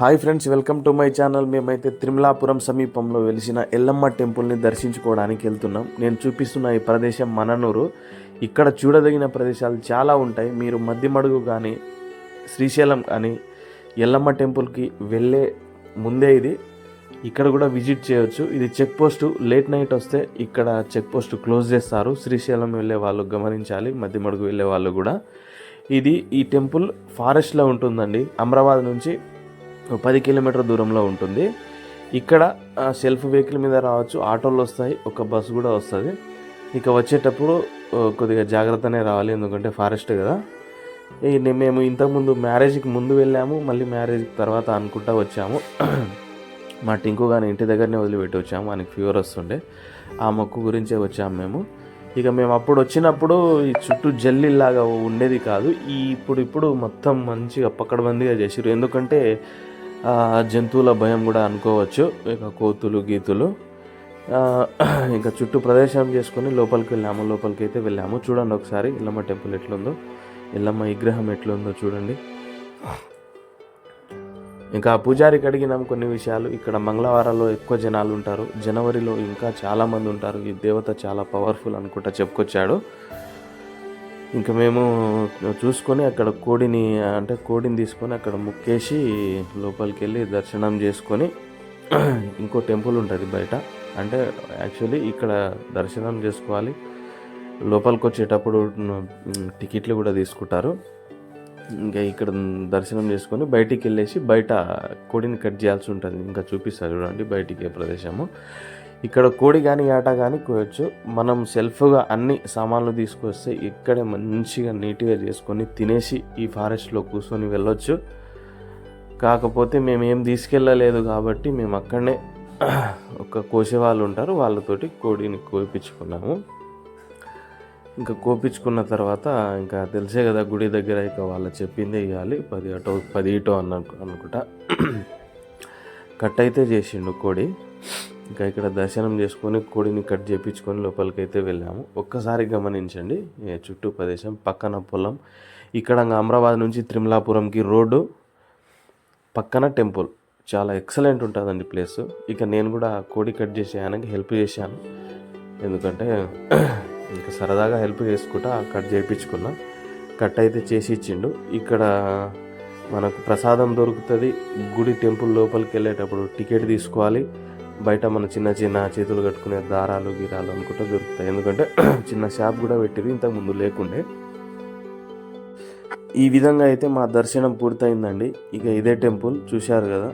Hi friends, welcome to my channel. మేమైతే తిరుమలాపురం సమీపంలో వెలిసిన ఎల్లమ్మ టెంపుల్ని దర్శించుకోవడానికి వెళ్తున్నాం. నేను చూపిస్తున్న ఈ ప్రదేశం మననూరు. ఇక్కడ చూడదగిన ప్రదేశాలు చాలా ఉంటాయి. మీరు మధ్యమడుగు కానీ శ్రీశైలం కానీ ఎల్లమ్మ టెంపుల్కి వెళ్ళే ముందే ఇక్కడ కూడా విజిట్ చేయవచ్చు. ఇది చెక్ పోస్ట్. లేట్ నైట్ వస్తే ఇక్కడ చెక్ పోస్ట్ క్లోజ్ చేస్తారు. శ్రీశైలం వెళ్ళే వాళ్ళు గమనించాలి, మధ్యమడుగు వెళ్ళే వాళ్ళు కూడా. ఈ టెంపుల్ ఫారెస్ట్లో ఉంటుందండి. అమరావతి నుంచి 10 కిలోమీటర్ దూరంలో ఉంటుంది. ఇక్కడ సెల్ఫ్ వెహికల్ మీద రావచ్చు, ఆటోలు వస్తాయి, ఒక బస్సు కూడా వస్తుంది. ఇక వచ్చేటప్పుడు కొద్దిగా జాగ్రత్తనే రావాలి, ఎందుకంటే ఫారెస్ట్ కదా. మేము ఇంతకుముందు మ్యారేజ్కి ముందు వెళ్ళాము, మళ్ళీ మ్యారేజ్కి తర్వాత అనుకుంటా వచ్చాము. మా టింకు కానీ ఇంటి దగ్గరనే వదిలిపెట్టి వచ్చాము. ఆయనకి ఫీవర్ వస్తుండే, ఆ మొక్కు గురించే వచ్చాము మేము. ఇక మేము అప్పుడు వచ్చినప్పుడు ఈ చుట్టూ జల్లిలాగా ఉండేది కాదు. ఇప్పుడు మొత్తం మంచిగా పక్కడబందీగా చేసారు. ఎందుకంటే జంతువుల భయం కూడా అనుకోవచ్చు. ఇక కోతులు గీతులు. ఇంకా చుట్టూ ప్రదేశం చేసుకొని లోపలికి అయితే వెళ్ళాము. చూడండి ఒకసారి ఎల్లమ్మ టెంపుల్ ఎట్లుందో, ఎల్లమ్మ విగ్రహం ఎట్లుందో చూడండి. ఇంకా పూజారికి అడిగినాం కొన్ని విషయాలు. ఇక్కడ మంగళవారాల్లో ఎక్కువ జనాలు ఉంటారు, జనవరిలో ఇంకా చాలామంది ఉంటారు. ఈ దేవత చాలా పవర్ఫుల్ అనుకుంటా చెప్పుకొచ్చాడు. ఇంకా మేము చూసుకొని అక్కడ కోడిని తీసుకొని అక్కడ ముక్కేసి లోపలికి వెళ్ళి దర్శనం చేసుకొని ఇంకో టెంపుల్ ఉంటుంది బయట. అంటే యాక్చువల్లీ ఇక్కడ దర్శనం చేసుకోవాలి. లోపలికి వచ్చేటప్పుడు టికెట్లు కూడా తీసుకుంటారు. ఇంకా ఇక్కడ దర్శనం చేసుకొని బయటికి వెళ్ళేసి బయట కోడిని కట్ చేయాల్సి ఉంటుంది. ఇంకా చూపిస్తారు చూడండి బయటికి ప్రదేశము. ఇక్కడ కోడి కానీ ఆట కానీ కోయచ్చు. మనం సెల్ఫ్గా అన్ని సామాన్లు తీసుకొస్తే ఇక్కడే మంచిగా నీట్గా చేసుకొని తినేసి ఈ ఫారెస్ట్లో కూర్చొని వెళ్ళొచ్చు. కాకపోతే మేము ఏం తీసుకెళ్ళలేదు కాబట్టి మేము అక్కడనే ఒక కోసే వాళ్ళు ఉంటారు, వాళ్ళతోటి కోడిని కోపించుకున్నాము. ఇంకా కోపించుకున్న తర్వాత ఇంకా తెలిసే కదా గుడి దగ్గర ఇక వాళ్ళు చెప్పిందే ఇవ్వాలి. 10 ఇటో అనుకుంటా కట్ అయితే చేసిండు కోడి. ఇంకా ఇక్కడ దర్శనం చేసుకొని కోడిని కట్ చేయించుకొని లోపలికి అయితే వెళ్ళాము. ఒక్కసారి గమనించండి చుట్టూ ప్రదేశం, పక్కన పొలం. ఇక్కడ అమరావతి నుంచి తిరుమలాపురంకి రోడ్డు, పక్కన టెంపుల్. చాలా ఎక్సలెంట్ ఉంటుందండి ప్లేస్. ఇక నేను కూడా కోడి కట్ చేసేయడానికి హెల్ప్ చేశాను, ఎందుకంటే ఇంకా సరదాగా హెల్ప్ చేసుకుంటా కట్ చేయించుకున్నా. కట్ అయితే చేసి ఇచ్చిండు. ఇక్కడ మనకు ప్రసాదం దొరుకుతుంది. గుడి టెంపుల్ లోపలికి వెళ్ళేటప్పుడు టికెట్ తీసుకోవాలి. బయట మన చిన్న చేతులు కట్టుకునే దారాలు గిరాలు అనుకుంటా దొరుకుతాయి. ఎందుకంటే చిన్న షాప్ కూడా పెట్టిరు, ఇంతకుముందు లేకుండే. ఈ విధంగా అయితే మా దర్శనం పూర్తయిందండి. ఇక ఇదే టెంపుల్ చూశారు కదా,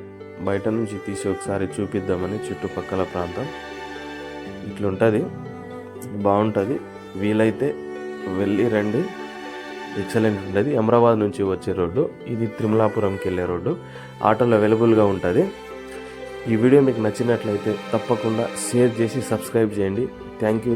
బయట నుంచి తీసి ఒకసారి చూపిద్దామని. చుట్టుపక్కల ప్రాంతం ఇట్లుంటుంది, బాగుంటుంది. వీలైతే వెళ్ళి రండి, ఎక్సలెంట్ ఉంటుంది. అమరావతి నుంచి వచ్చే రోడ్డు ఇది, తిరుమలాపురంకి వెళ్ళే రోడ్డు. ఆటోలు అవైలబుల్గా ఉంటుంది. ఈ వీడియో మీకు నచ్చినట్లయితే తప్పకుండా షేర్ చేసి సబ్స్క్రైబ్ చేయండి. Thank you.